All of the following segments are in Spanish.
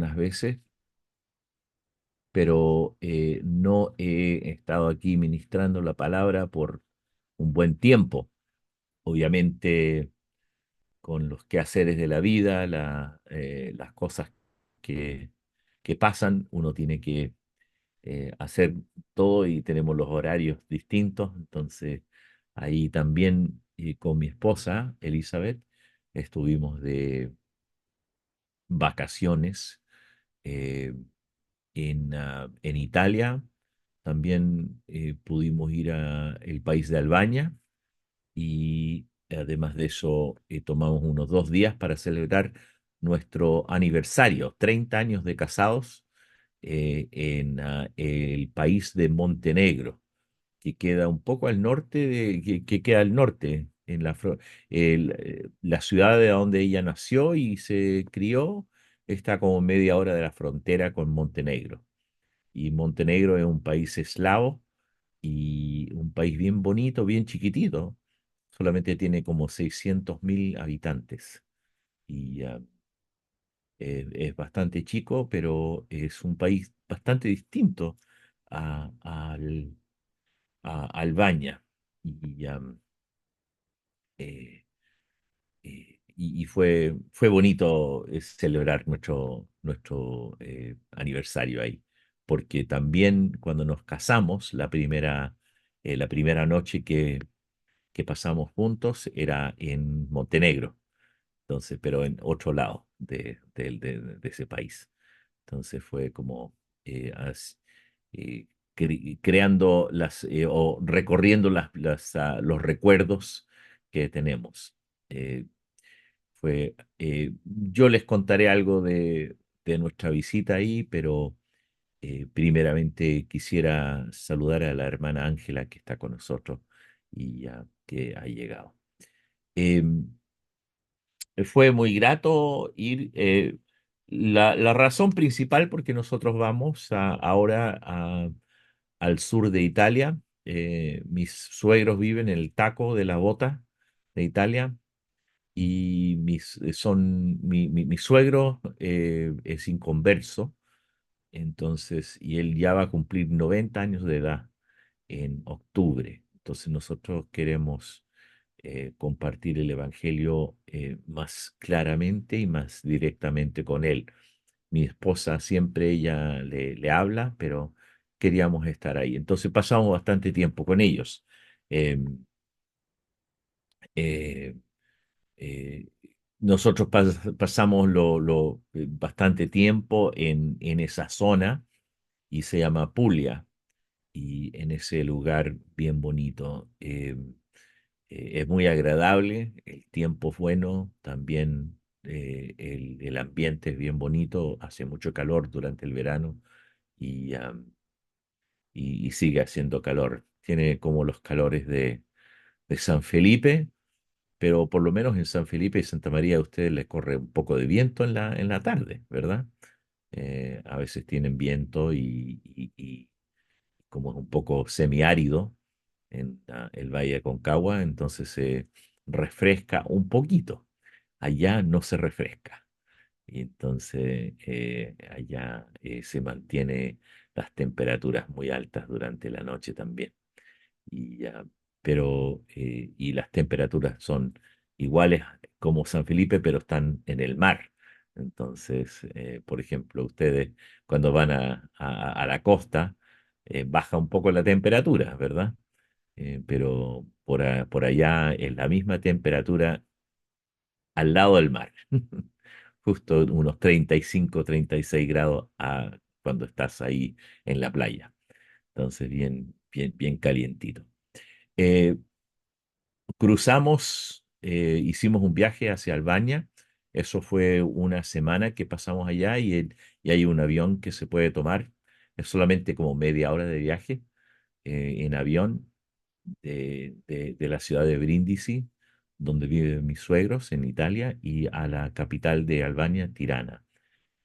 algunas veces, pero no he estado aquí ministrando la palabra por un buen tiempo. Obviamente, con los quehaceres de la vida, las cosas que, que pasan, uno tiene que hacer todo y tenemos los horarios distintos. Entonces, ahí también con mi esposa, Elizabeth, estuvimos de vacaciones eh, en Italia. También pudimos ir al país de Albania y además de eso tomamos unos 2 días para celebrar nuestro aniversario, 30 años de casados en el país de Montenegro, que queda un poco al norte que queda al norte, la ciudad de donde ella nació y se crió está como media hora de la frontera con Montenegro. Y Montenegro es un país eslavo y un país bien bonito, bien chiquitito. Solamente tiene como 600.000 habitantes. Y es bastante chico, pero es un país bastante distinto a, al- a Albania. Y, eh, y fue bonito celebrar nuestro aniversario ahí, porque también cuando nos casamos, la primera noche que pasamos juntos era en Montenegro, entonces, pero en otro lado de ese país. Entonces fue como eh, creando o recorriendo los recuerdos que tenemos. Eh, yo les contaré algo de nuestra visita ahí, pero primeramente quisiera saludar a la hermana Ángela que está con nosotros y ya que ha llegado. Em, Fue muy grato ir. La razón principal porque nosotros vamos ahora al sur de Italia. Mis suegros viven en el Taco de la Bota de Italia y mi suegro es inconverso, entonces, y él ya va a cumplir 90 años de edad en octubre. Entonces nosotros queremos compartir el Evangelio más claramente y más directamente con él. Mi esposa siempre ella le habla, pero queríamos estar ahí. Entonces pasamos bastante tiempo con ellos. Em, eh, eh, Nosotros pasamos bastante tiempo en esa zona y se llama Puglia y en ese lugar bien bonito. Es muy agradable, el tiempo es bueno, también el ambiente es bien bonito, hace mucho calor durante el verano y sigue haciendo calor. Tiene como los calores de San Felipe, pero por lo menos en San Felipe y Santa María a ustedes les corre un poco de viento en la tarde, ¿verdad? A veces tienen viento y como es un poco semiárido en el Valle de Concagua, entonces se refresca un poquito. Allá no se refresca. Y entonces allá se mantiene las temperaturas muy altas durante la noche también. Y, ya, y las temperaturas son iguales como San Felipe, pero están en el mar. Entonces, por ejemplo, ustedes cuando van a la costa, baja un poco la temperatura, ¿verdad? Pero por allá es la misma temperatura al lado del mar. Justo unos 35, 36 grados cuando estás ahí en la playa. Entonces, bien, bien, bien calientito. Eh, Hicimos un viaje hacia Albania. Eso fue una semana que pasamos allá y hay un avión que se puede tomar. Es solamente como media hora de viaje en avión de la ciudad de Brindisi, donde viven mis suegros en Italia, y a la capital de Albania, Tirana.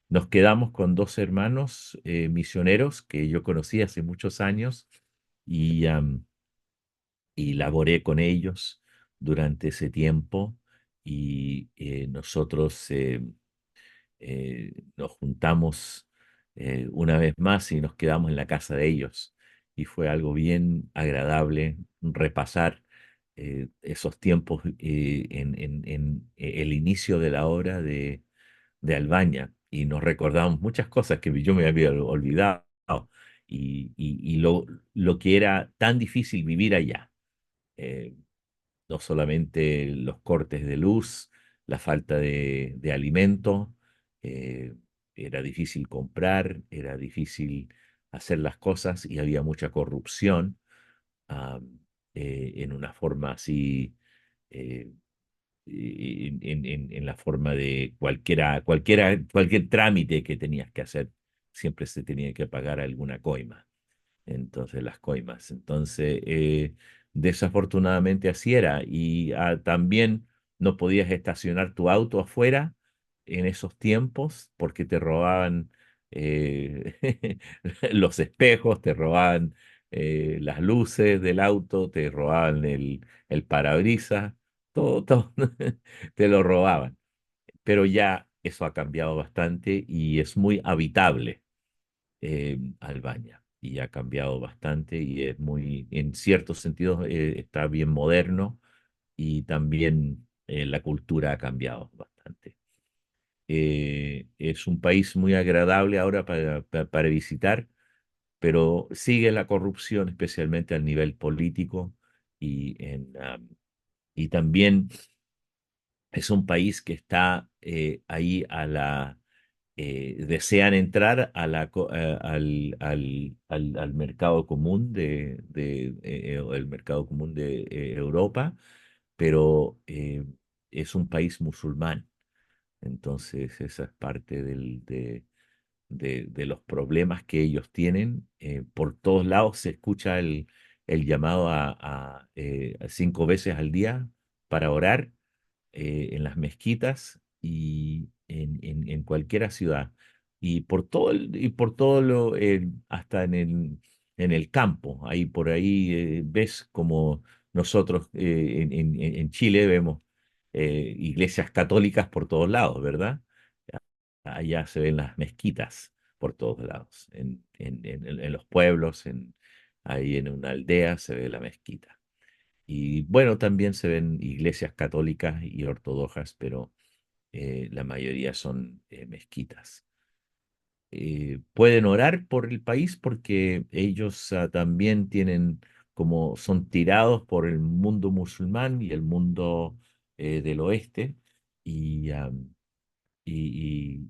Nos quedamos con dos hermanos misioneros que yo conocí hace muchos años y, y laboré con ellos durante ese tiempo y nosotros nos juntamos una vez más y nos quedamos en la casa de ellos. Y fue algo bien agradable repasar esos tiempos en el inicio de la obra de Albania. Y nos recordamos muchas cosas que yo me había olvidado y lo que era tan difícil vivir allá. Eh, no solamente los cortes de luz, la falta de alimento, eh, era difícil comprar, era difícil hacer las cosas y había mucha corrupción ah, en una forma así, eh, en la forma de cualquier trámite que tenías que hacer, siempre se tenía que pagar alguna coima. Entonces, las coimas. Entonces, desafortunadamente así era. Y también no podías estacionar tu auto afuera en esos tiempos porque te robaban los espejos, te robaban las luces del auto, te robaban el parabrisas, todo te lo robaban. Pero ya eso ha cambiado bastante y es muy habitable Albania y ha cambiado bastante y es muy, en ciertos sentidos, está bien moderno y también la cultura ha cambiado bastante. Es un país muy agradable ahora para visitar, pero sigue la corrupción, especialmente al nivel político y también es un país que está ahí desean entrar al mercado común el mercado común de Europa, pero es un país musulmán. Entonces, esa es parte de los problemas que ellos tienen. Por todos lados se escucha el llamado a 5 veces al día para orar en las mezquitas y en cualquier ciudad. Y por todo hasta en el campo. Ahí por ahí ves como nosotros en Chile vemos iglesias católicas por todos lados, ¿verdad? Allá se ven las mezquitas por todos lados. En los pueblos, ahí en una aldea se ve la mezquita. Y bueno, también se ven iglesias católicas y ortodoxas, pero la mayoría son mezquitas. Pueden orar por el país porque ellos también tienen, como son tirados por el mundo musulmán y el mundo del oeste, y, y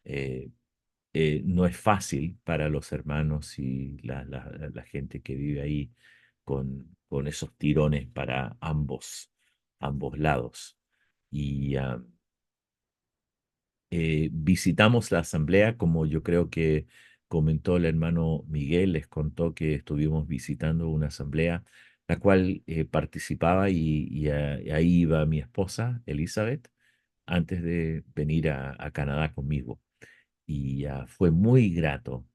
eh, no es fácil para los hermanos y la gente que vive ahí con esos tirones para ambos lados. Y visitamos la asamblea, como yo creo que comentó el hermano Miguel, les contó que estuvimos visitando una asamblea, la cual participaba y ahí iba mi esposa, Elizabeth, antes de venir a Canadá conmigo y fue muy grato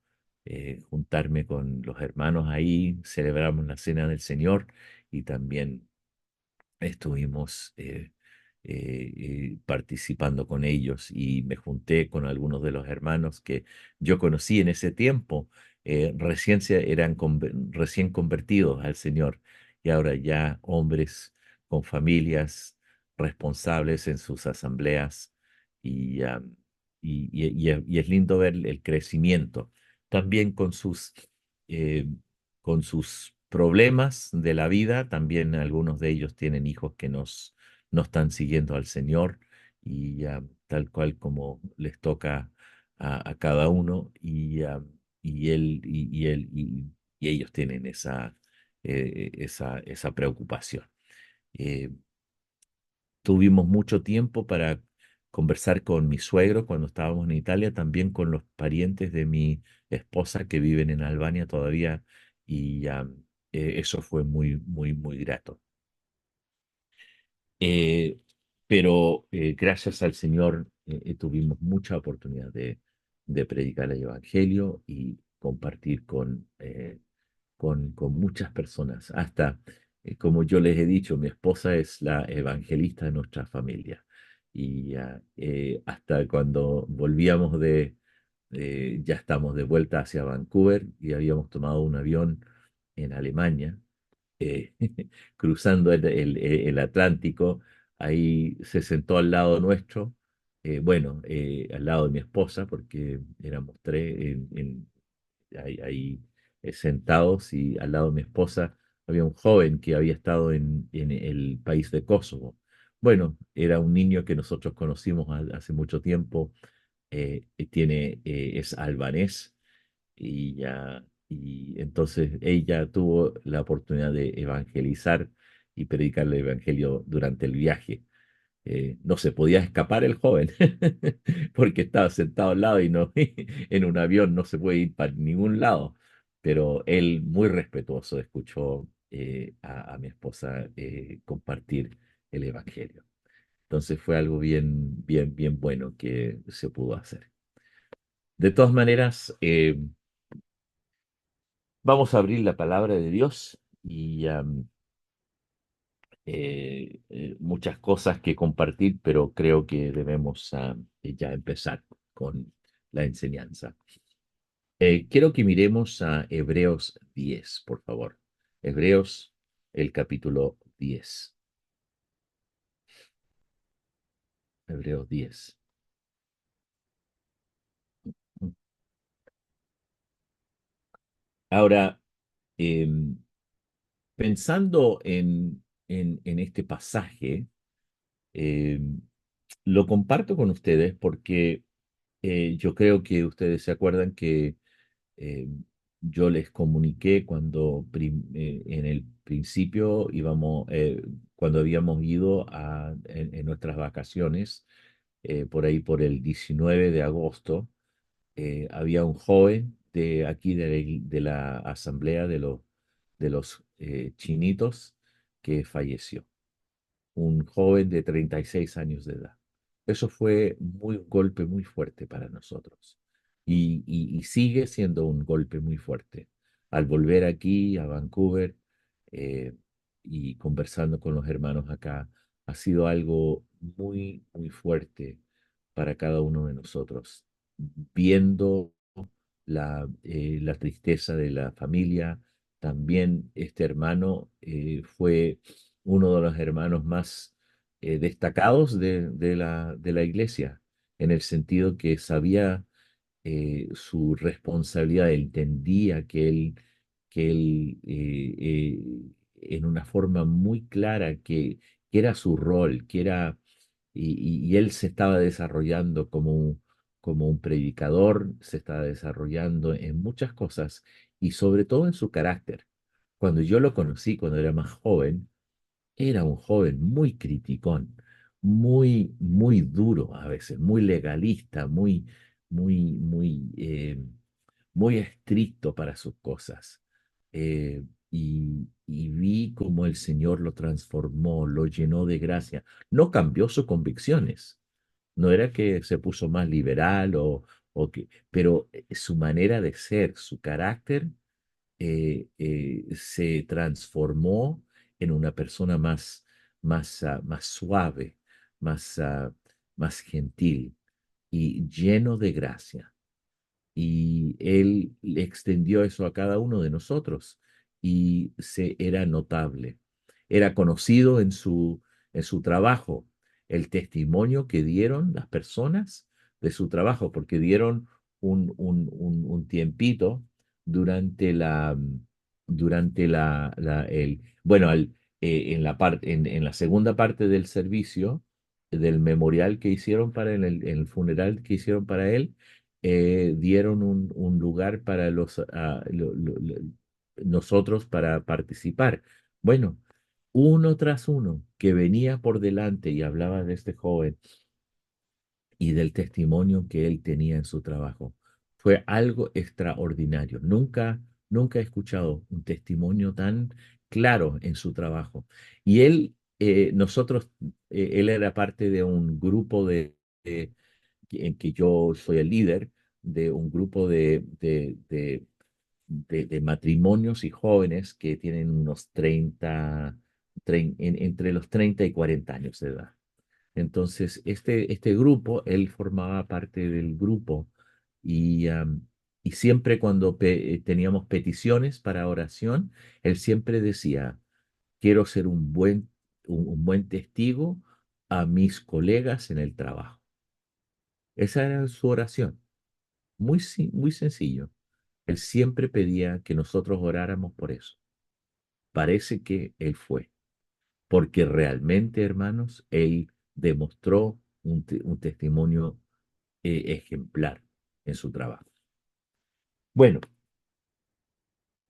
juntarme con los hermanos ahí, celebramos la Cena del Señor y también estuvimos participando con ellos y me junté con algunos de los hermanos que yo conocí en ese tiempo. Eran recién convertidos al Señor y ahora ya hombres con familias responsables en sus asambleas y, y es lindo ver el crecimiento también eh, con sus problemas de la vida. También algunos de ellos tienen hijos que no están siguiendo al Señor y tal cual como les toca a cada uno y ellos tienen esa preocupación. Eh, Tuvimos mucho tiempo para conversar con mi suegro cuando estábamos en Italia, también con los parientes de mi esposa que viven en Albania todavía, y eso fue muy, muy, muy grato. Eh, pero gracias al Señor tuvimos mucha oportunidad de predicar el Evangelio y compartir con muchas personas. Hasta, como yo les he dicho, mi esposa es la evangelista de nuestra familia y hasta cuando volvíamos ya estamos de vuelta hacia Vancouver y habíamos tomado un avión en Alemania, eh, cruzando el Atlántico, ahí se sentó al lado nuestro, bueno, al lado de mi esposa, porque éramos tres ahí, sentados y al lado de mi esposa había un joven que había estado en el país de Kosovo. Bueno, era un niño que nosotros conocimos hace mucho tiempo, es albanés y entonces ella tuvo la oportunidad de evangelizar y predicar el evangelio durante el viaje. No se podía escapar el joven porque estaba sentado al lado y no, en un avión no se puede ir para ningún lado, pero él muy respetuoso escuchó a mi esposa compartir el evangelio. Entonces fue algo bien, bien, bien bueno que se pudo hacer. De todas maneras, vamos a abrir la palabra de Dios y muchas cosas que compartir, pero creo que debemos ya empezar con la enseñanza. Quiero que miremos a Hebreos 10, por favor. Hebreos, el capítulo 10. Hebreos 10. Ahora, em, pensando en este pasaje, em, lo comparto con ustedes porque yo creo que ustedes se acuerdan que eh, yo les comuniqué en el principio cuando habíamos ido en nuestras vacaciones, por ahí por el 19 de agosto, había un joven de aquí de la asamblea de los chinitos que falleció, un joven de 36 años de edad. Eso fue un golpe muy fuerte para nosotros y sigue siendo un golpe muy fuerte. Al volver aquí a Vancouver eh, y conversando con los hermanos acá, ha sido algo muy, muy fuerte para cada uno de nosotros, viendo la tristeza de la familia. También este hermano fue uno de los hermanos más destacados de la iglesia, en el sentido que sabía su responsabilidad, entendía que él en una forma muy clara que era su rol, y él se estaba desarrollando como un predicador, se estaba desarrollando en muchas cosas y sobre todo en su carácter. Cuando yo lo conocí, cuando era más joven, era un joven muy criticón, muy, muy duro a veces, muy legalista, muy, muy estricto para sus cosas. Y vi cómo el Señor lo transformó, lo llenó de gracia. No cambió sus convicciones. No era que se puso más liberal pero su manera de ser, su carácter se transformó en una persona más suave, más, ah, más gentil y lleno de gracia. Y él le extendió eso a cada uno de nosotros y era notable. Era conocido en su trabajo, el testimonio que dieron las personas de su trabajo, porque dieron un tiempito durante bueno, en la segunda parte del servicio, del memorial que hicieron el funeral que hicieron para él, dieron un lugar para nosotros para participar. Bueno, uno tras uno que venía por delante y hablaba de este joven y del testimonio que él tenía en su trabajo. Fue algo extraordinario. Nunca, nunca he escuchado un testimonio tan claro en su trabajo. Y él era parte de un grupo en que yo soy el líder de un grupo de matrimonios y jóvenes que tienen unos entre los 30 y 40 años de edad. Entonces, este grupo, él formaba parte del grupo y siempre cuando teníamos peticiones para oración, él siempre decía, quiero ser un buen testigo a mis colegas en el trabajo. Esa era su oración, muy sencillo. Él siempre pedía que nosotros oráramos por eso. Parece que él fue, porque realmente, hermanos, él demostró un testimonio ejemplar en su trabajo. Bueno,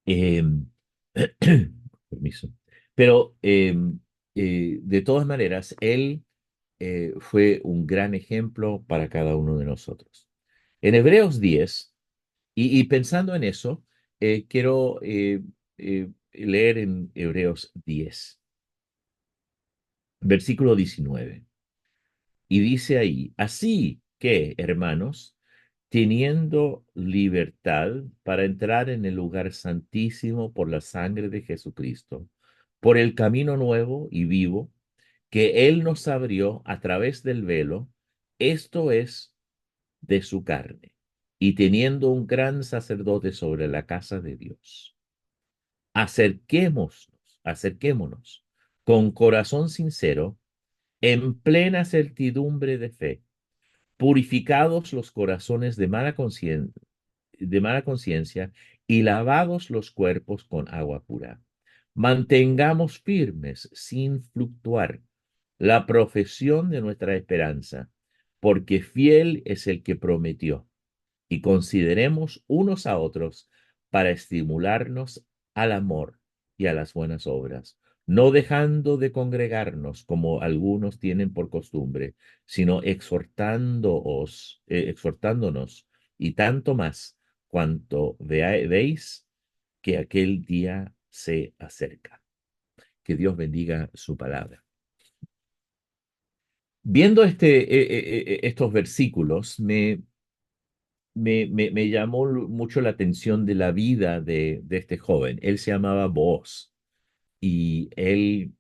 eh, permiso. Pero de todas maneras, él fue un gran ejemplo para cada uno de nosotros. En Hebreos 10, y pensando en eso, quiero leer en Hebreos 10, versículo 19. Y dice ahí, así que, hermanos, teniendo libertad para entrar en el lugar santísimo por la sangre de Jesucristo, por el camino nuevo y vivo que Él nos abrió a través del velo, esto es de su carne, y teniendo un gran sacerdote sobre la casa de Dios. Acerquémonos con corazón sincero, en plena certidumbre de fe, purificados los corazones de mala conciencia y lavados los cuerpos con agua pura. Mantengamos firmes sin fluctuar la profesión de nuestra esperanza, porque fiel es el que prometió, y consideremos unos a otros para estimularnos al amor y a las buenas obras, no dejando de congregarnos como algunos tienen por costumbre, sino exhortándonos, y tanto más cuanto veis que aquel día se acerca. Que Dios bendiga su palabra. Viendo estos versículos, me llamó mucho la atención de la vida de este joven. Él se llamaba Boaz y él,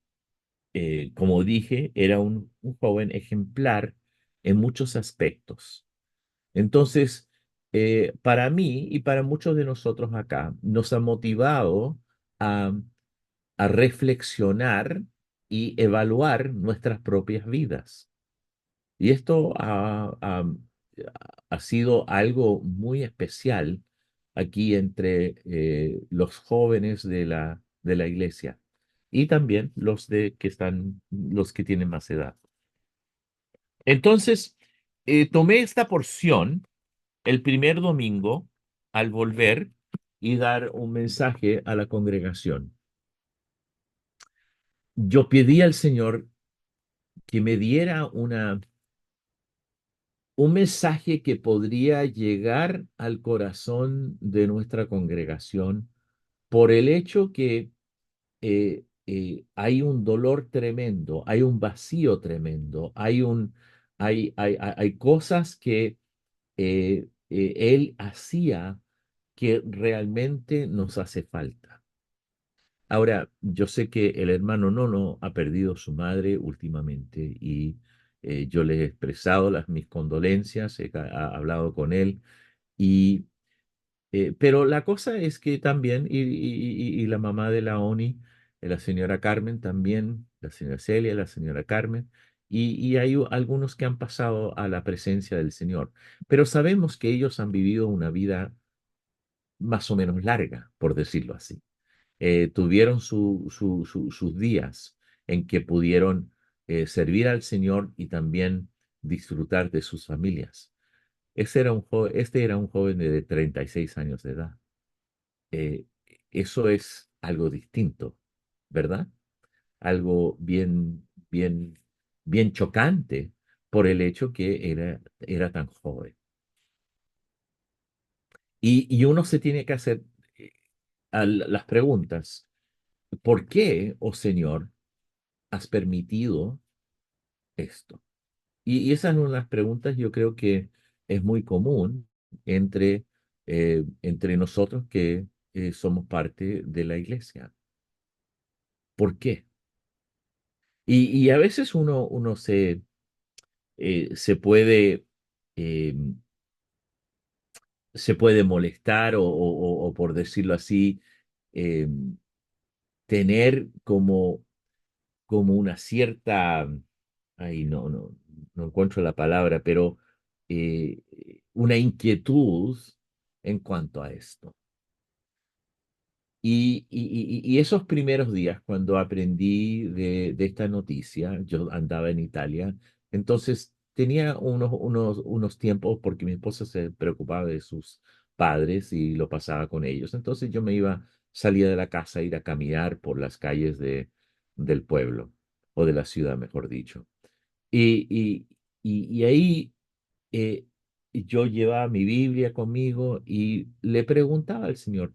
como dije, era un joven ejemplar en muchos aspectos. Entonces, para mí y para muchos de nosotros acá, nos ha motivado a, a reflexionar y evaluar nuestras propias vidas. Y esto ha sido algo muy especial aquí entre los jóvenes de la iglesia y también los que tienen más edad. Entonces, tomé esta porción el primer domingo al volver y dar un mensaje a la congregación. Yo pedí al Señor que me diera un mensaje que podría llegar al corazón de nuestra congregación por el hecho que hay un dolor tremendo, hay un vacío tremendo, hay cosas que él hacía que realmente nos hace falta. Ahora, yo sé que el hermano Nono ha perdido su madre últimamente y yo le he expresado mis condolencias, ha hablado con él y pero la cosa es que también, y la mamá de la ONI, la señora Carmen también, la señora Celia, la señora Carmen, y hay algunos que han pasado a la presencia del Señor, pero sabemos que ellos han vivido una vida más o menos larga, por decirlo así. Tuvieron sus días en que pudieron servir al Señor y también disfrutar de sus familias. Este era un joven de 36 años de edad. eh, Eso es algo distinto, ¿verdad? Algo bien chocante por el hecho que era tan joven. Y uno se tiene que hacer eh, las preguntas, ¿por qué, oh Señor, has permitido esto? Y esas son las preguntas yo creo que es muy común entre nosotros que somos parte de la iglesia. ¿Por qué? Y a veces uno se puede, eh, se puede molestar o por decirlo así, eh, tener como una cierta, ay, no encuentro la palabra, pero eh, una inquietud en cuanto a esto. Y esos primeros días, cuando aprendí de esta noticia, yo andaba en Italia, entonces tenía unos tiempos porque mi esposa se preocupaba de sus padres y lo pasaba con ellos. Entonces yo me iba, salía de la casa a ir a caminar por las calles del pueblo o de la ciudad, mejor dicho. Y, y, y ahí yo llevaba mi Biblia conmigo y le preguntaba al Señor,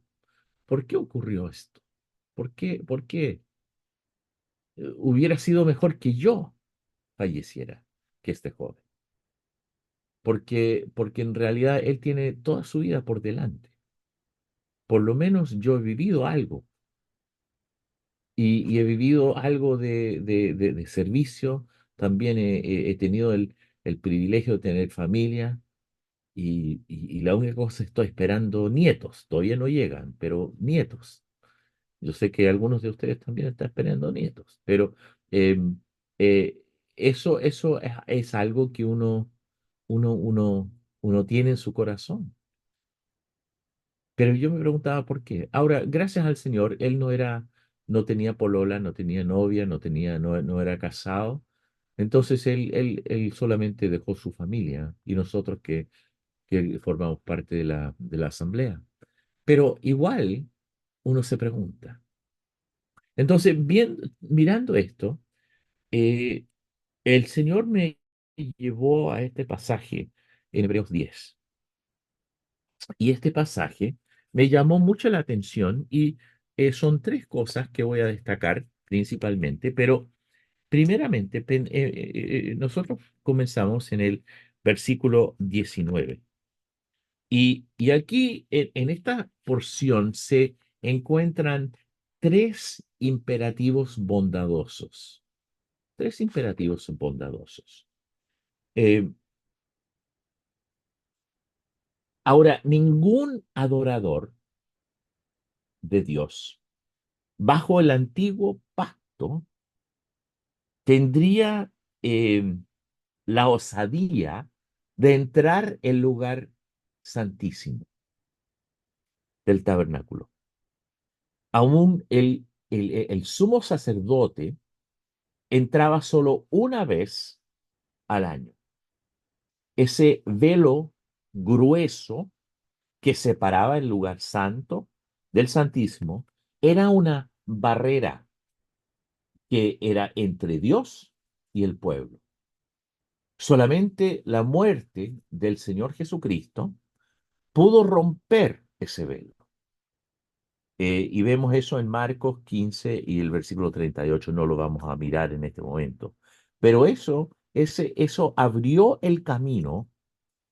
¿por qué ocurrió esto? ¿Por qué hubiera sido mejor que yo falleciera que este joven? Porque en realidad él tiene toda su vida por delante. Por lo menos yo he vivido algo y he vivido algo de servicio. También he tenido el privilegio de tener familia y la única cosa estoy esperando nietos. Todavía no llegan, pero nietos. Yo sé que algunos de ustedes también están esperando nietos, pero eh, eh, eso es algo que uno, uno, uno tiene en su corazón. Pero yo me preguntaba por qué. Ahora, gracias al Señor, él no tenía polola, no tenía novia, no era casado. Entonces él solamente dejó su familia y nosotros que formamos parte de la asamblea. Pero igual uno se pregunta. Entonces, mirando esto, eh, el Señor me llevó a este pasaje en Hebreos 10. Y este pasaje me llamó mucho la atención y son tres cosas que voy a destacar principalmente, pero primeramente nosotros comenzamos en el versículo 19. Y aquí en esta porción se encuentran tres imperativos bondadosos. Tres imperativos bondadosos. Eh, Ahora, ningún adorador de Dios bajo el antiguo pacto tendría eh, la osadía de entrar el lugar santísimo del tabernáculo. Aún el sumo sacerdote entraba solo una vez al año. Ese velo grueso que separaba el lugar santo del santísimo era una barrera que era entre Dios y el pueblo. Solamente la muerte del Señor Jesucristo pudo romper ese velo. Y vemos eso en Marcos 15 y el versículo 38. No lo vamos a mirar en este momento. Pero eso abrió el camino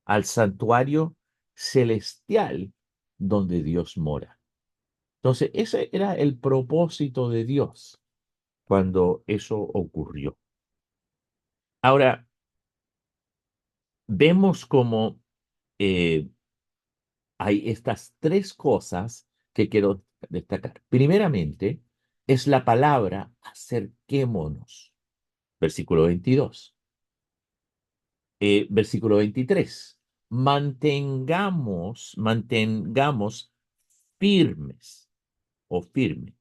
al santuario celestial donde Dios mora. Entonces, ese era el propósito de Dios cuando eso ocurrió. Ahora, vemos como eh, hay estas tres cosas que quiero destacar. Primeramente, es la palabra acerquémonos, versículo 22. Versículo 23. Mantengamos firmes o firme.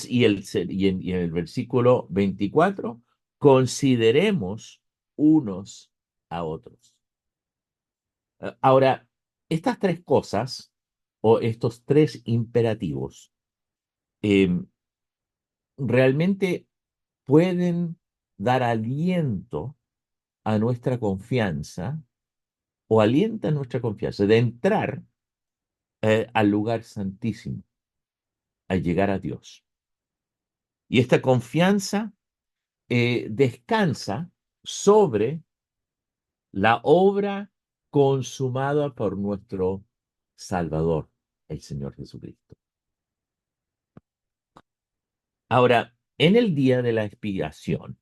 Y en el versículo 24, consideremos unos a otros. Ahora, estas tres cosas o estos tres imperativos em, realmente pueden dar aliento a nuestra confianza o alientan nuestra confianza de entrar al lugar santísimo, a llegar a Dios. Y esta confianza descansa sobre la obra consumada por nuestro Salvador, el Señor Jesucristo. Ahora, en el día de la expiación,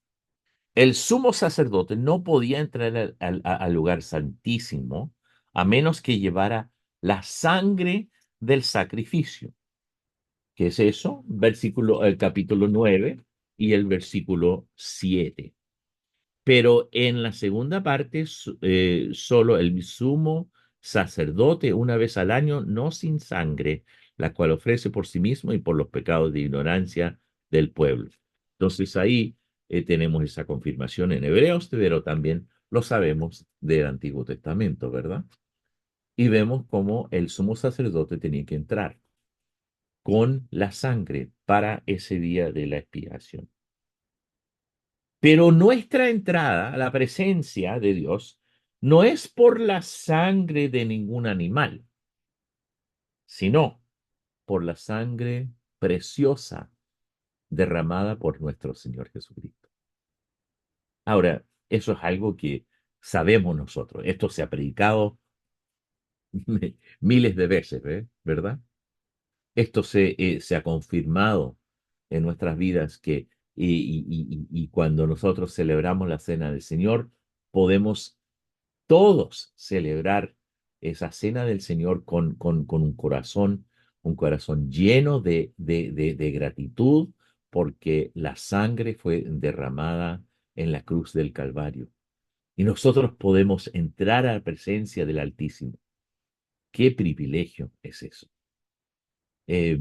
El sumo sacerdote no podía entrar al lugar santísimo a menos que llevara la sangre del sacrificio. ¿Qué es eso? El capítulo 9 y el versículo 7. Pero en la segunda parte, solo el sumo sacerdote una vez al año, no sin sangre, la cual ofrece por sí mismo y por los pecados de ignorancia del pueblo. Entonces ahí tenemos esa confirmación en Hebreos, pero también lo sabemos del Antiguo Testamento, ¿verdad? Y vemos cómo el sumo sacerdote tenía que entrar con la sangre para ese día de la expiación. Pero nuestra entrada a la presencia de Dios no es por la sangre de ningún animal, sino por la sangre preciosa derramada por nuestro Señor Jesucristo. Ahora, eso es algo que sabemos nosotros. Esto se ha predicado miles de veces, ¿verdad? Esto se ha confirmado en nuestras vidas y cuando nosotros celebramos la cena del Señor, podemos todos celebrar esa cena del Señor con un corazón lleno de gratitud, porque la sangre fue derramada en la cruz del Calvario. Y nosotros podemos entrar a la presencia del Altísimo. ¿Qué privilegio es eso? Eh,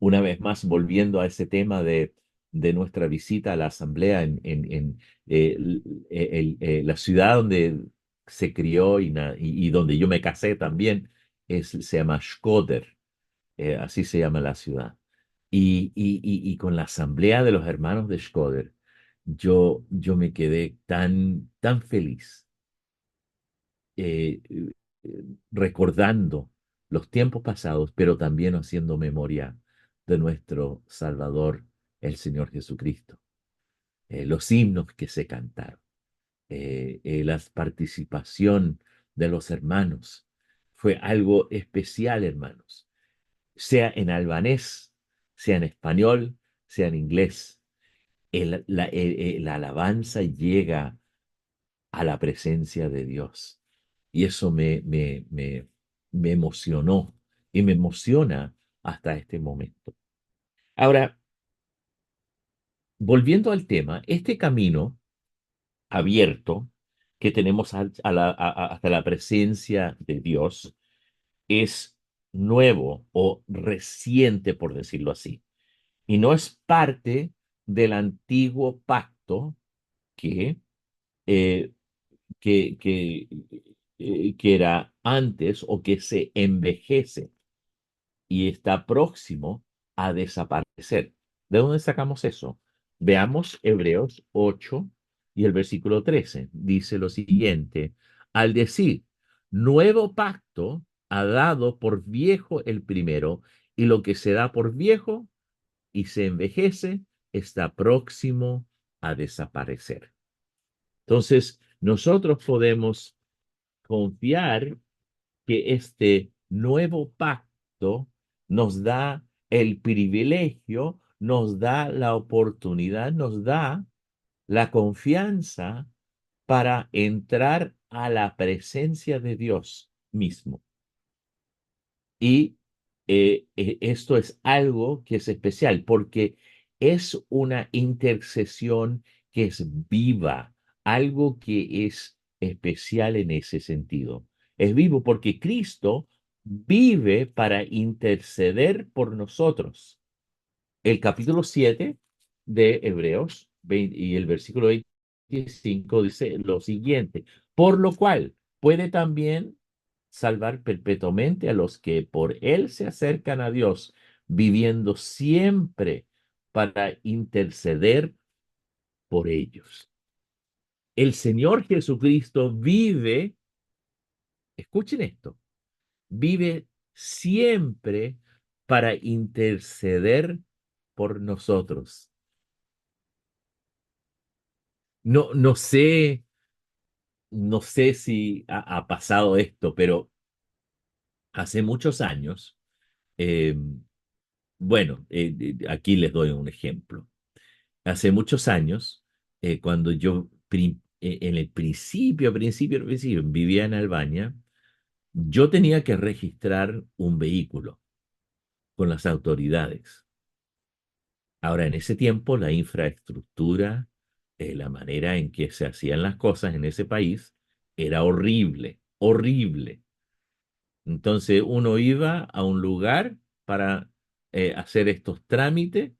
una vez más, volviendo a ese tema de nuestra visita a la asamblea en la ciudad donde se crió y donde yo me casé también, se llama Shkoder, así se llama la ciudad. Y con la asamblea de los hermanos de Shkoder, yo me quedé tan feliz recordando los tiempos pasados, pero también haciendo memoria de nuestro Salvador, el Señor Jesucristo. Los himnos que se cantaron, la participación de los hermanos, fue algo especial, hermanos, sea en albanés, sea en español, sea en inglés. La alabanza llega a la presencia de Dios. Y eso me emocionó y me emociona hasta este momento. Ahora, volviendo al tema, este camino abierto que tenemos hasta la presencia de Dios es nuevo o reciente, por decirlo así, y no es parte del antiguo pacto que eh, que era antes o que se envejece y está próximo a desaparecer. ¿De dónde sacamos eso? Veamos Hebreos 8 y el versículo 13. Dice lo siguiente, al decir, nuevo pacto ha dado por viejo el primero, y lo que se da por viejo y se envejece está próximo a desaparecer. Entonces, nosotros podemos confiar que este nuevo pacto nos da el privilegio, nos da la oportunidad, nos da la confianza para entrar a la presencia de Dios mismo. Y esto es algo que es especial porque es una intercesión que es viva, algo que es especial en ese sentido. Es vivo porque Cristo vive para interceder por nosotros. El capítulo 7 de Hebreos y el versículo 25 dice lo siguiente, por lo cual puede también salvar perpetuamente a los que por él se acercan a Dios, viviendo siempre para interceder por ellos. El Señor Jesucristo vive, escuchen esto, vive siempre para interceder por nosotros. No sé si ha pasado esto, pero hace muchos años, eh, bueno, aquí les doy un ejemplo. Hace muchos años, cuando yo en el principio, vivía en Albania, yo tenía que registrar un vehículo con las autoridades. Ahora, en ese tiempo, la infraestructura, la manera en que se hacían las cosas en ese país era horrible, horrible. Entonces, uno iba a un lugar para hacer estos trámites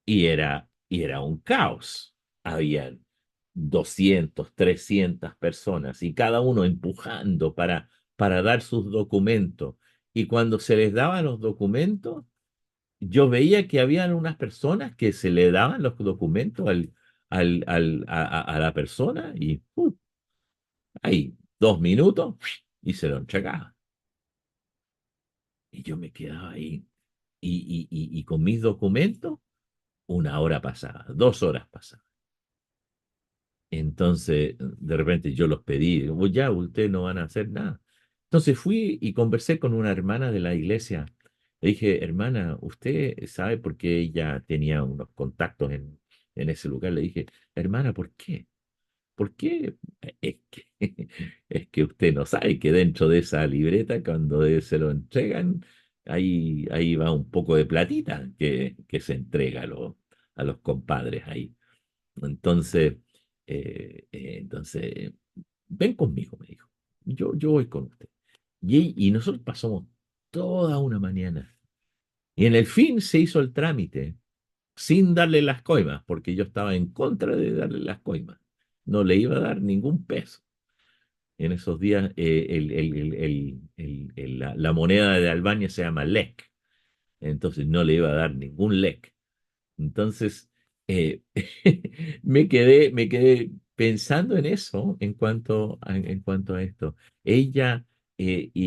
y era un caos. Había 200, 300 personas y cada uno empujando para dar sus documentos. Y cuando se les daban los documentos, yo veía que habían unas personas que se le daban los documentos a la persona y ahí 2 minutos y se lo entregaban. Y yo me quedaba ahí y con mis documentos, 1 hora pasaba, 2 horas pasaban. Entonces, de repente yo los pedí, digo, ya, ustedes no van a hacer nada. Entonces fui y conversé con una hermana de la iglesia. Le dije, hermana, ¿usted sabe por qué ella tenía unos contactos en ese lugar? Le dije, hermana, ¿por qué? ¿Por qué? Es que, es que usted no sabe que dentro de esa libreta, cuando se lo entregan, ahí va un poco de platita que se entrega a los compadres ahí. Entonces, entonces, ven conmigo, me dijo. Yo voy con usted. Y nosotros pasamos toda una mañana. Y en el fin se hizo el trámite sin darle las coimas, porque yo estaba en contra de darle las coimas. No le iba a dar ningún peso. En esos días, la moneda de Albania se llama lek. Entonces no le iba a dar ningún lek. Entonces, eh, me quedé pensando en eso en cuanto a esto. Ella, y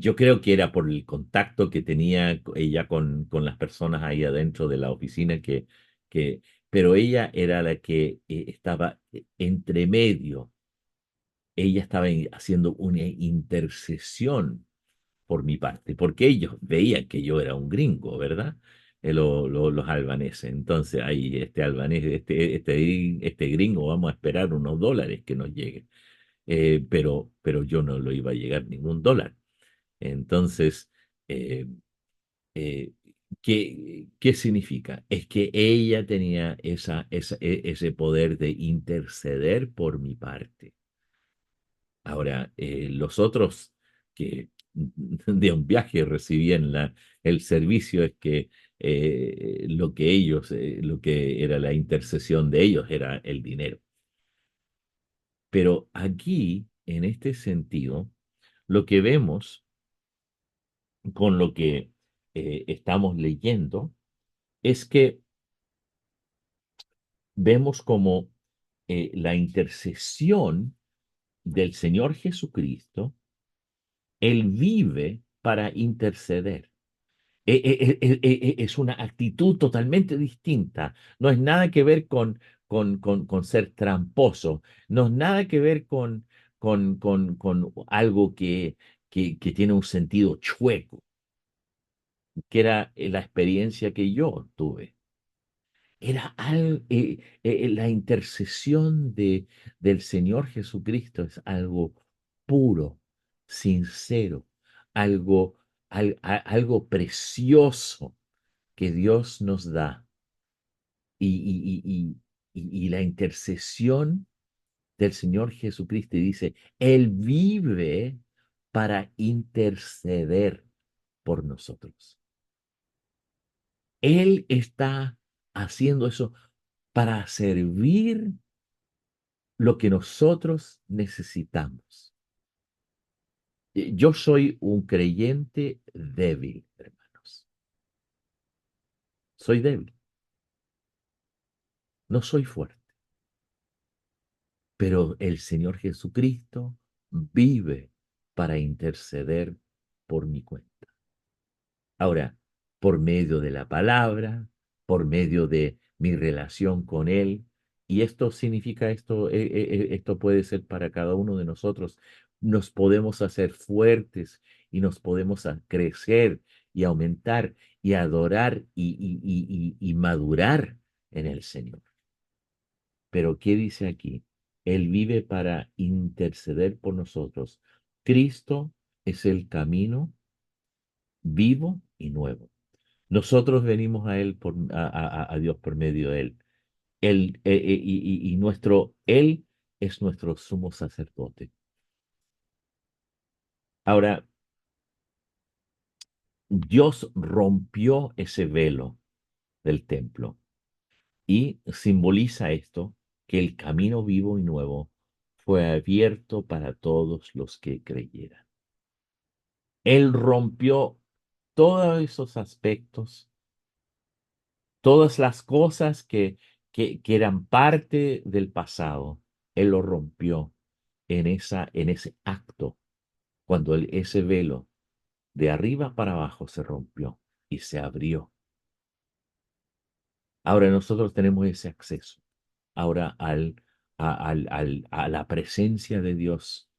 yo creo que era por el contacto que tenía ella con las personas ahí adentro de la oficina, que, pero ella era la que estaba entre medio. Ella estaba haciendo una intercesión por mi parte, porque ellos veían que yo era un gringo, ¿verdad? Los albaneses. Entonces, ahí este albanés, este gringo, vamos a esperar unos dólares que nos lleguen. Pero yo no lo iba a llegar ningún dólar. Entonces, eh, eh, ¿qué significa? Es que ella tenía ese poder de interceder por mi parte. Ahora, los otros que de un viaje recibían el servicio es que lo que era la intercesión de ellos era el dinero. Pero aquí, en este sentido, lo que vemos con lo que estamos leyendo es que vemos como la intercesión del Señor Jesucristo, Él vive para interceder. Es una actitud totalmente distinta. No es nada que ver con ser tramposo. No es nada que ver con algo que tiene un sentido chueco, que era la experiencia que yo tuve. La intercesión del Señor Jesucristo es algo puro, sincero, algo, algo precioso que Dios nos da. Y la intercesión del Señor Jesucristo dice, Él vive para interceder por nosotros. Él está haciendo eso para servir lo que nosotros necesitamos. Yo soy un creyente débil, hermanos. Soy débil, no soy fuerte, pero el Señor Jesucristo vive para interceder por mi cuenta. Ahora, por medio de la palabra, por medio de mi relación con Él, y esto significa esto puede ser para cada uno de nosotros, nos podemos hacer fuertes y nos podemos crecer y aumentar y adorar y madurar en el Señor. Pero ¿qué dice aquí? Él vive para interceder por nosotros. Cristo es el camino vivo y nuevo. Nosotros venimos a Él, a Dios por medio de Él. Y Él es nuestro sumo sacerdote. Ahora, Dios rompió ese velo del templo y simboliza esto, que el camino vivo y nuevo fue abierto para todos los que creyeran. Él rompió todos esos aspectos, todas las cosas que eran parte del pasado. Él lo rompió en ese acto, cuando ese velo de arriba para abajo se rompió y se abrió. Ahora nosotros tenemos ese acceso. Ahora a la presencia de Dios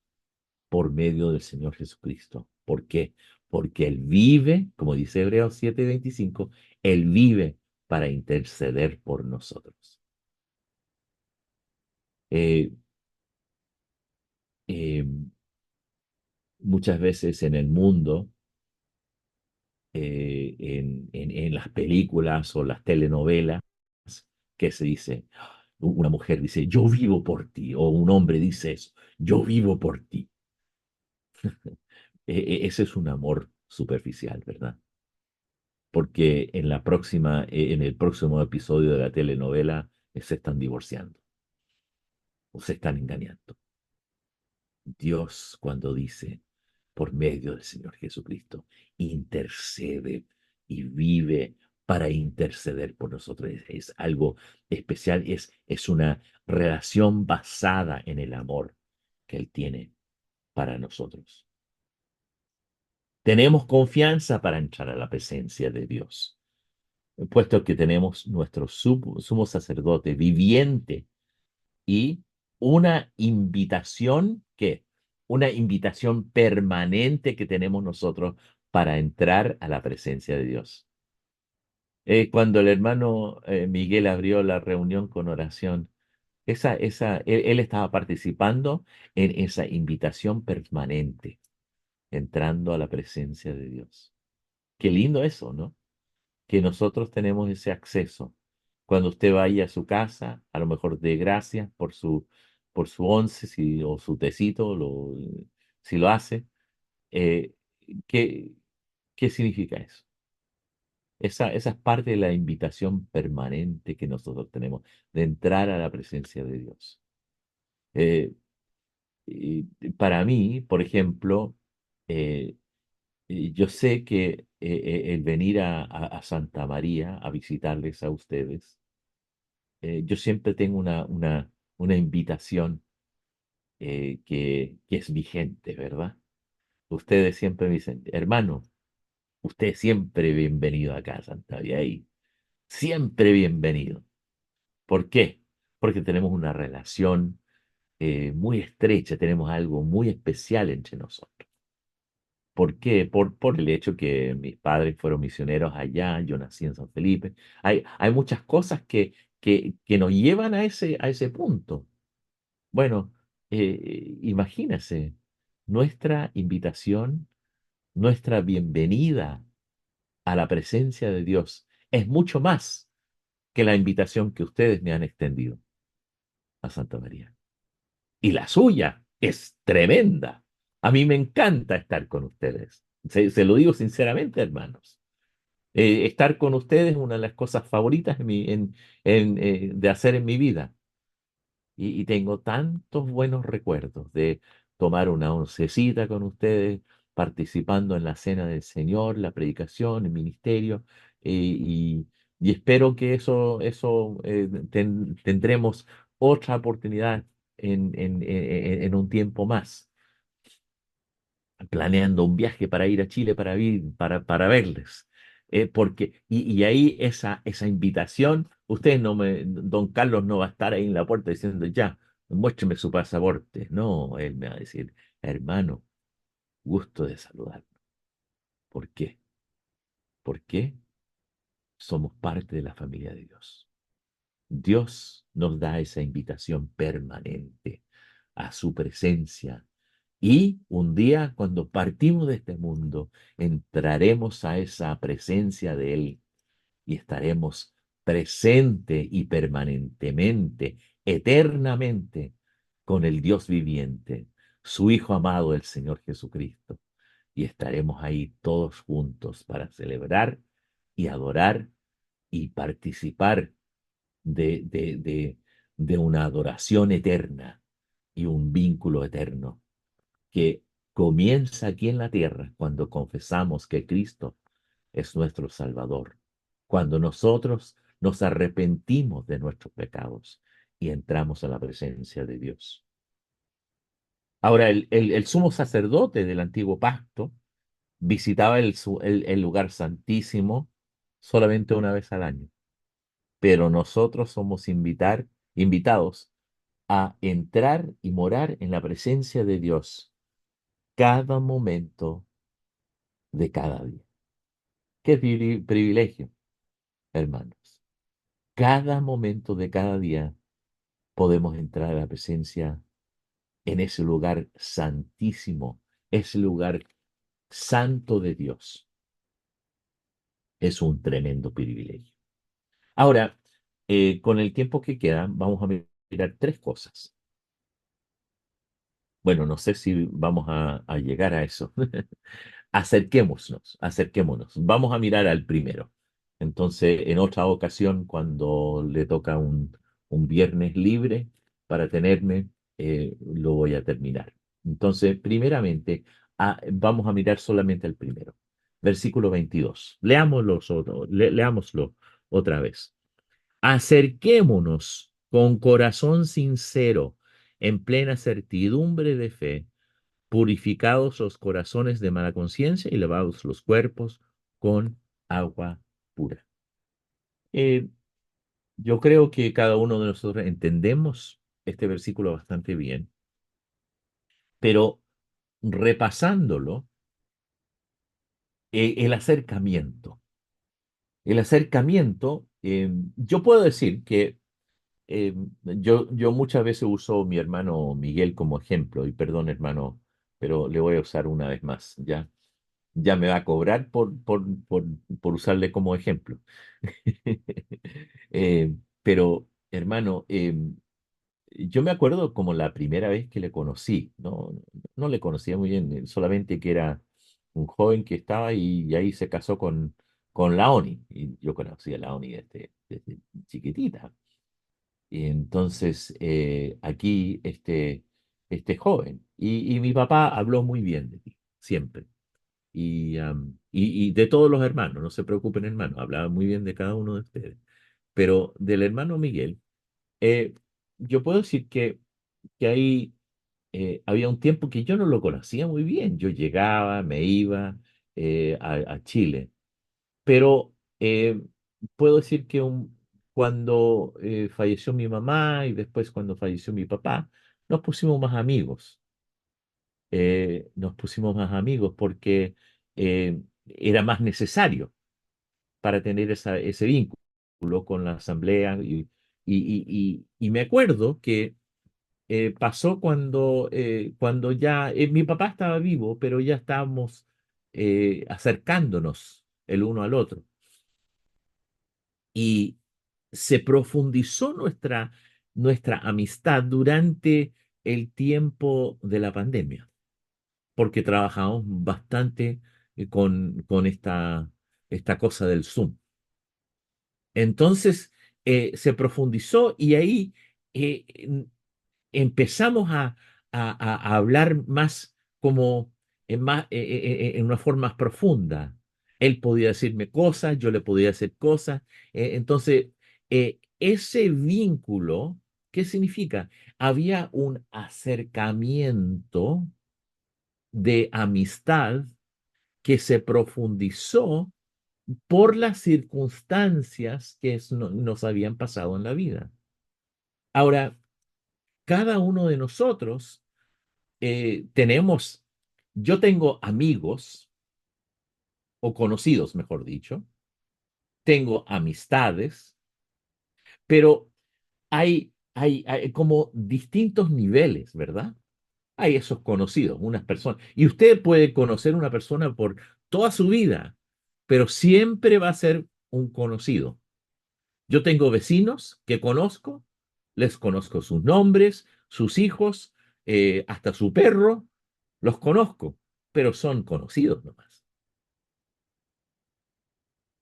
por medio del Señor Jesucristo. ¿Por qué? Porque Él vive, como dice Hebreos 7:25, Él vive para interceder por nosotros. Eh, eh, Muchas veces en el mundo, en las películas o las telenovelas, que se dice, una mujer dice, yo vivo por ti, o un hombre dice eso, yo vivo por ti. Ese es un amor superficial, ¿verdad? Porque en el próximo episodio de la telenovela se están divorciando o se están engañando. Dios, cuando dice, por medio del Señor Jesucristo, intercede y vive para interceder por nosotros. Es algo especial, es una relación basada en el amor que Él tiene para nosotros. Tenemos confianza para entrar a la presencia de Dios, puesto que tenemos nuestro sumo sacerdote viviente y una invitación que, una invitación permanente que tenemos nosotros para entrar a la presencia de Dios. Cuando el hermano Miguel abrió la reunión con oración, él estaba participando en esa invitación permanente, entrando a la presencia de Dios. Qué lindo eso, ¿no? Que nosotros tenemos ese acceso. Cuando usted vaya a su casa, a lo mejor de gracias por su once o su tecito, si lo hace, eh, ¿qué, qué significa eso? Esa es parte de la invitación permanente que nosotros tenemos de entrar a la presencia de Dios. Eh, y para mí, por ejemplo, eh, yo sé que el venir a Santa María a visitarles a ustedes, yo siempre tengo una invitación que es vigente, ¿verdad? Ustedes siempre me dicen, hermano, usted siempre bienvenido acá a Santa María y siempre bienvenido. ¿Por qué? Porque tenemos una relación muy estrecha, tenemos algo muy especial entre nosotros. ¿Por qué? Por el hecho que mis padres fueron misioneros allá, yo nací en San Felipe. Hay muchas cosas que nos llevan a ese punto. Bueno, imagínese, nuestra invitación, nuestra bienvenida a la presencia de Dios es mucho más que la invitación que ustedes me han extendido a Santa María. Y la suya es tremenda. A mí me encanta estar con ustedes. Se lo digo sinceramente, hermanos. Estar con ustedes es una de las cosas favoritas de hacer en mi vida. Y tengo tantos buenos recuerdos de tomar una oncecita con ustedes, participando en la cena del Señor, la predicación, el ministerio, y, y espero que tendremos otra oportunidad en un tiempo más, planeando un viaje para ir a Chile para verles. Y ahí esa invitación, don Carlos no va a estar ahí en la puerta diciendo, ya, muéstreme su pasaporte. No, él me va a decir, hermano, gusto de saludar. ¿Por qué? Porque somos parte de la familia de Dios. Dios nos da esa invitación permanente a su presencia. Y un día, cuando partimos de este mundo, entraremos a esa presencia de Él y estaremos presente y permanentemente, eternamente, con el Dios viviente, su Hijo amado, el Señor Jesucristo. Y estaremos ahí todos juntos para celebrar y adorar y participar de, de, de, de una adoración eterna y un vínculo eterno que comienza aquí en la tierra cuando confesamos que Cristo es nuestro Salvador, cuando nosotros nos arrepentimos de nuestros pecados y entramos a la presencia de Dios. Ahora, el sumo sacerdote del antiguo pacto visitaba el lugar santísimo solamente una vez al año, pero nosotros somos invitados a entrar y morar en la presencia de Dios cada momento de cada día. Qué privilegio, hermanos. Cada momento de cada día podemos entrar a la presencia en ese lugar santísimo, ese lugar santo de Dios. Es un tremendo privilegio. Ahora, con el tiempo que queda, vamos a mirar tres cosas. Bueno, no sé si vamos a llegar a eso. Acerquémonos. Vamos a mirar al primero. Entonces, en otra ocasión, cuando le toca un viernes libre para tenerme, lo voy a terminar. Entonces, primeramente, vamos a mirar solamente el primero. Versículo 22. Leámoslo otra vez. Acerquémonos con corazón sincero, en plena certidumbre de fe, purificados los corazones de mala conciencia y lavados los cuerpos con agua pura. Eh, yo creo que cada uno de nosotros entendemos este versículo bastante bien, pero repasándolo, el acercamiento, yo puedo decir que yo muchas veces uso a mi hermano Miguel como ejemplo, y perdón hermano, pero le voy a usar una vez más, ¿ya? Ya me va a cobrar por usarle como ejemplo. Pero, hermano, yo me acuerdo como la primera vez que le conocí, no le conocía muy bien, solamente que era un joven que estaba y ahí se casó con Laoni, y yo conocí a Laoni desde chiquitita. Y entonces, aquí este joven, y mi papá habló muy bien de ti, siempre y de todos los hermanos, no se preocupen hermanos, hablaba muy bien de cada uno de ustedes, pero del hermano Miguel, eh, yo puedo decir que ahí había un tiempo que yo no lo conocía muy bien, yo llegaba, me iba a Chile, pero puedo decir que cuando falleció mi mamá y después cuando falleció mi papá, nos pusimos más amigos porque era más necesario para tener ese vínculo con la asamblea. Y me acuerdo que pasó cuando ya mi papá estaba vivo, pero ya estábamos acercándonos el uno al otro. Y se profundizó nuestra amistad durante el tiempo de la pandemia, porque trabajamos bastante con esta cosa del Zoom. Entonces, se profundizó y ahí empezamos a hablar más como en una forma más profunda. Él podía decirme cosas, yo le podía hacer cosas. Entonces, ese vínculo, ¿qué significa? Había un acercamiento de amistad que se profundizó por las circunstancias que nos habían pasado en la vida. Ahora, cada uno de nosotros yo tengo amigos o conocidos, mejor dicho, tengo amistades, pero hay como distintos niveles, ¿verdad? Hay esos conocidos, unas personas. Y usted puede conocer una persona por toda su vida, pero siempre va a ser un conocido. Yo tengo vecinos que conozco, les conozco sus nombres, sus hijos, hasta su perro, los conozco, pero son conocidos nomás.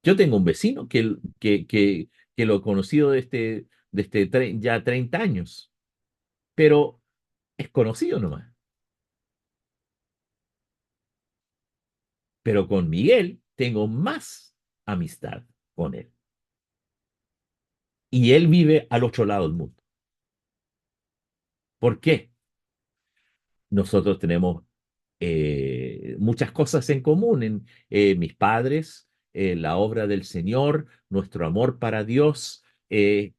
Yo tengo un vecino que lo he conocido ya 30 años, pero es conocido nomás. Pero con Miguel tengo más amistad con él. Y él vive al otro lado del mundo. ¿Por qué? Nosotros tenemos muchas cosas en común, mis padres, la obra del Señor, nuestro amor para Dios,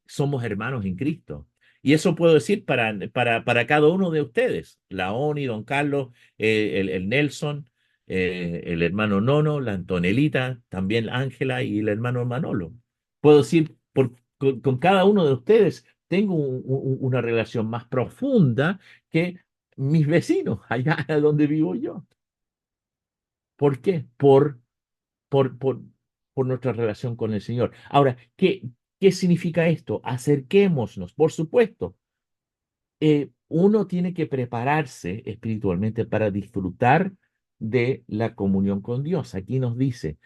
somos hermanos en Cristo. Y eso puedo decir para cada uno de ustedes, la Oni, don Carlos, el Nelson, el hermano Nono, la Antonelita, también Ángela y el hermano Manolo. Puedo decir con cada uno de ustedes, tengo una relación más profunda que mis vecinos, allá donde vivo yo. ¿Por qué? Por, por, por nuestra relación con el Señor. Ahora, ¿qué significa esto? Acerquémonos, por supuesto. Uno tiene que prepararse espiritualmente para disfrutar de la comunión con Dios. Aquí nos dice,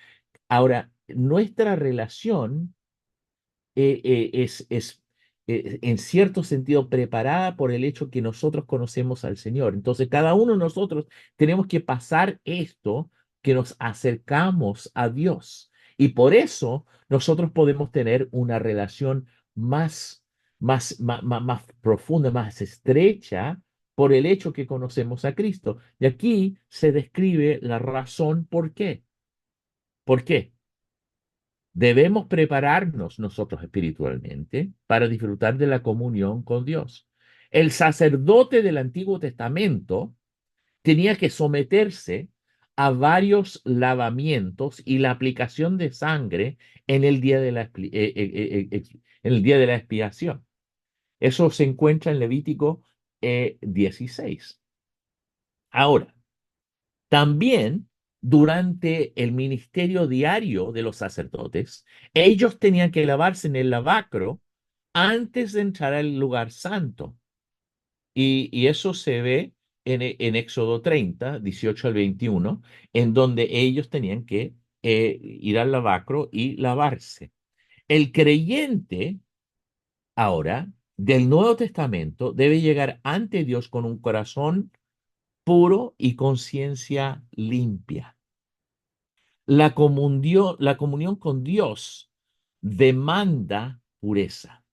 ahora, nuestra relación es en cierto sentido preparada por el hecho que nosotros conocemos al Señor. Entonces, cada uno de nosotros tenemos que pasar esto, que nos acercamos a Dios. Y por eso nosotros podemos tener una relación más profunda, más estrecha, por el hecho que conocemos a Cristo. Y aquí se describe la razón por qué. ¿Por qué? Debemos prepararnos nosotros espiritualmente para disfrutar de la comunión con Dios. El sacerdote del Antiguo Testamento tenía que someterse a varios lavamientos y la aplicación de sangre en el día de en el día de la expiación. Eso se encuentra en Levítico 16. Ahora, también durante el ministerio diario de los sacerdotes, ellos tenían que lavarse en el lavacro antes de entrar al lugar santo. Y eso se ve en Éxodo 30, 18 al 21, en donde ellos tenían que ir al lavacro y lavarse. El creyente ahora del Nuevo Testamento debe llegar ante Dios con un corazón puro y conciencia limpia. La comunión con Dios demanda pureza.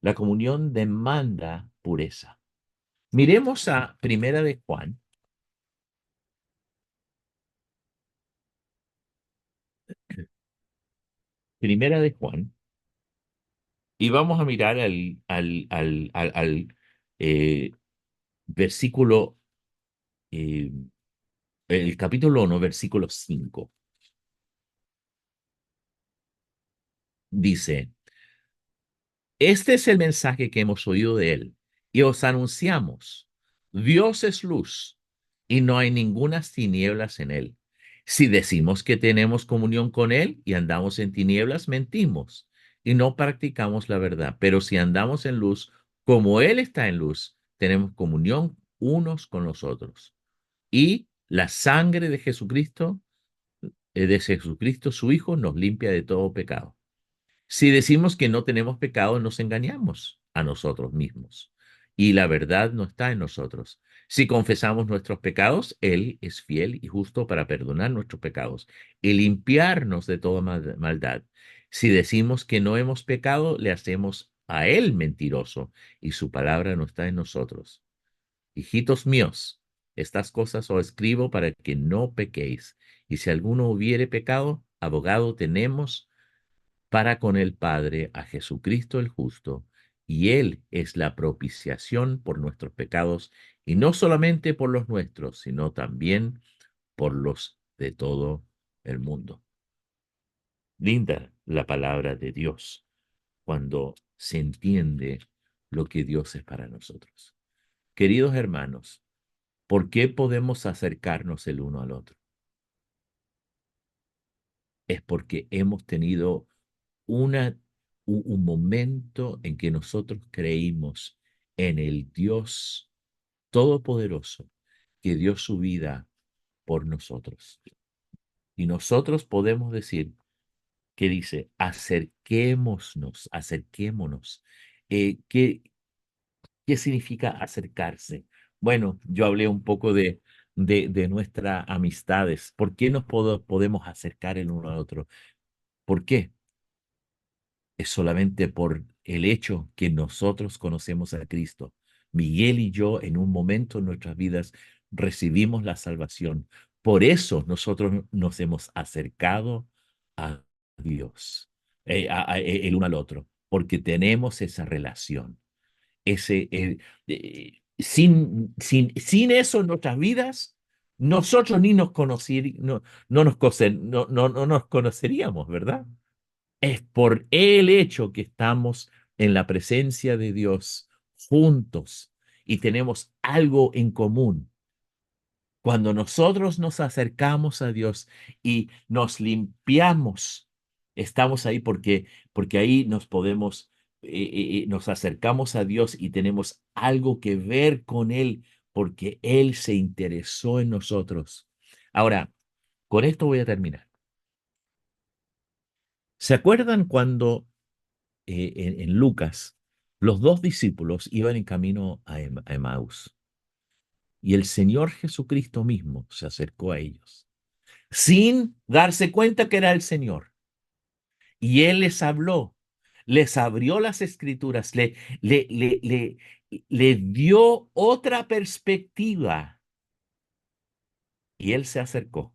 La comunión demanda pureza. Miremos a Primera de Juan, y vamos a mirar al versículo, eh, el capítulo 1, versículo 5. Dice, este es el mensaje que hemos oído de él y os anunciamos. Dios es luz y no hay ninguna tinieblas en él. Si decimos que tenemos comunión con él y andamos en tinieblas, mentimos y no practicamos la verdad. Pero si andamos en luz, como él está en luz, tenemos comunión unos con los otros. Y la sangre de Jesucristo, su Hijo, nos limpia de todo pecado. Si decimos que no tenemos pecado, nos engañamos a nosotros mismos y la verdad no está en nosotros. Si confesamos nuestros pecados, Él es fiel y justo para perdonar nuestros pecados y limpiarnos de toda maldad. Si decimos que no hemos pecado, le hacemos a Él mentiroso y su palabra no está en nosotros. Hijitos míos, estas cosas os escribo para que no pequéis. Y si alguno hubiere pecado, abogado tenemos para con el Padre a Jesucristo el justo, y Él es la propiciación por nuestros pecados, y no solamente por los nuestros, sino también por los de todo el mundo. Linda la palabra de Dios cuando se entiende lo que Dios es para nosotros. Queridos hermanos, ¿por qué podemos acercarnos el uno al otro? Es porque hemos tenido una, un momento en que nosotros creímos en el Dios Todopoderoso que dio su vida por nosotros. Y nosotros podemos decir que dice, acerquémonos, acerquémonos. ¿Qué, qué significa acercarse? Bueno, yo hablé un poco de nuestras amistades. ¿Por qué nos podemos acercar el uno al otro? ¿Por qué? Es solamente por el hecho que nosotros conocemos a Cristo. Miguel y yo en un momento en nuestras vidas recibimos la salvación. Por eso nosotros nos hemos acercado a Dios, el uno al otro, porque tenemos esa relación. Sin eso en nuestras vidas, nosotros ni nos no nos conoceríamos, ¿verdad? Es por el hecho que estamos en la presencia de Dios juntos y tenemos algo en común. Cuando nosotros nos acercamos a Dios y nos limpiamos, estamos ahí porque ahí nos podemos, nos acercamos a Dios y tenemos algo que ver con Él porque Él se interesó en nosotros. Ahora, con esto voy a terminar. ¿Se acuerdan cuando en Lucas, los dos discípulos iban en camino a Emaús y el Señor Jesucristo mismo se acercó a ellos sin darse cuenta que era el Señor? Y Él les habló, les abrió las escrituras, le dio otra perspectiva y Él se acercó.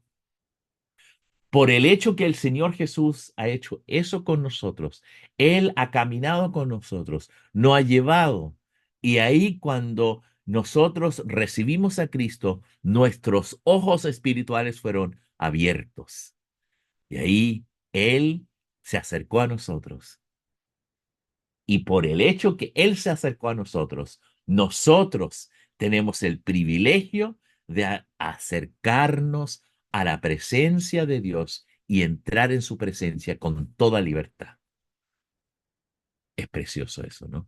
Por el hecho que el Señor Jesús ha hecho eso con nosotros, Él ha caminado con nosotros, nos ha llevado. Y ahí cuando nosotros recibimos a Cristo, nuestros ojos espirituales fueron abiertos. Y ahí Él se acercó a nosotros. Y por el hecho que Él se acercó a nosotros, nosotros tenemos el privilegio de acercarnos a la presencia de Dios y entrar en su presencia con toda libertad. Es precioso eso, ¿no?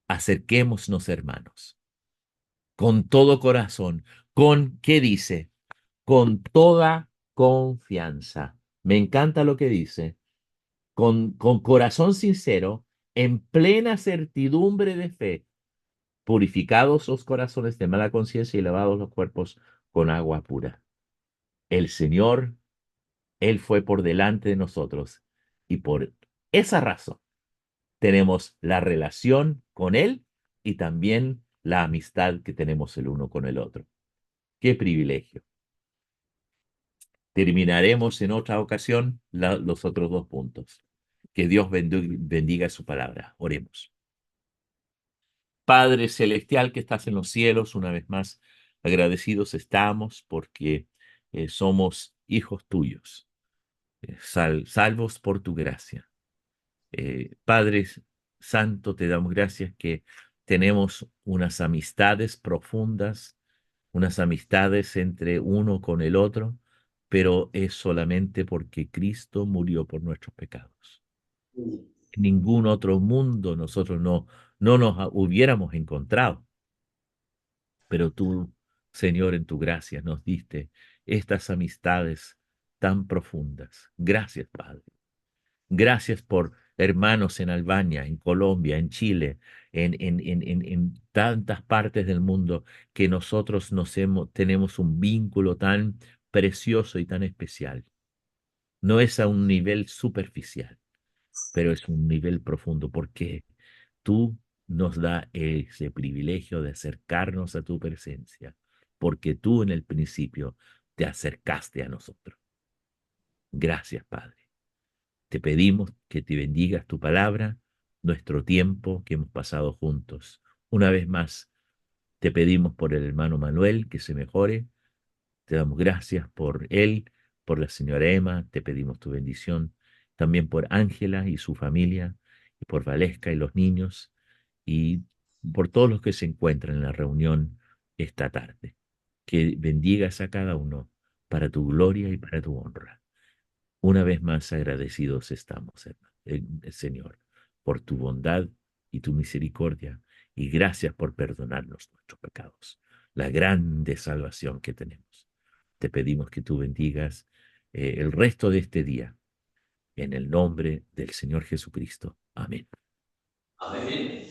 Acerquémonos, hermanos, con todo corazón, ¿qué dice? Con toda confianza. Me encanta lo que dice. Con corazón sincero, en plena certidumbre de fe, purificados los corazones de mala conciencia y lavados los cuerpos con agua pura. El Señor, Él fue por delante de nosotros y por esa razón tenemos la relación con Él y también la amistad que tenemos el uno con el otro. ¡Qué privilegio! Terminaremos en otra ocasión los otros dos puntos. Que Dios bendiga su palabra. Oremos. Padre celestial que estás en los cielos, una vez más, agradecidos estamos porque somos hijos tuyos, salvos por tu gracia. Padre Santo, te damos gracias que tenemos unas amistades profundas, unas amistades entre uno con el otro, pero es solamente porque Cristo murió por nuestros pecados. En ningún otro mundo nosotros no nos hubiéramos encontrado. Pero tú, Señor, en tu gracia nos diste estas amistades tan profundas. Gracias, Padre. Gracias por hermanos en Albania, en Colombia, en Chile, en tantas partes del mundo que nosotros tenemos un vínculo tan precioso y tan especial. No es a un nivel superficial, pero es un nivel profundo, porque tú nos da ese privilegio de acercarnos a tu presencia, porque tú en el principio te acercaste a nosotros. Gracias, Padre. Te pedimos que te bendigas tu palabra, nuestro tiempo que hemos pasado juntos. Una vez más, te pedimos por el hermano Manuel que se mejore. Te damos gracias por él, por la señora Emma. Te pedimos tu bendición. También por Ángela y su familia y por Valesca y los niños, y por todos los que se encuentran en la reunión esta tarde. Que bendigas a cada uno para tu gloria y para tu honra. Una vez más agradecidos estamos, hermano, Señor, por tu bondad y tu misericordia, y gracias por perdonarnos nuestros pecados, la grande salvación que tenemos. Te pedimos que tú bendigas el resto de este día, en el nombre del Señor Jesucristo. Amén. Amén.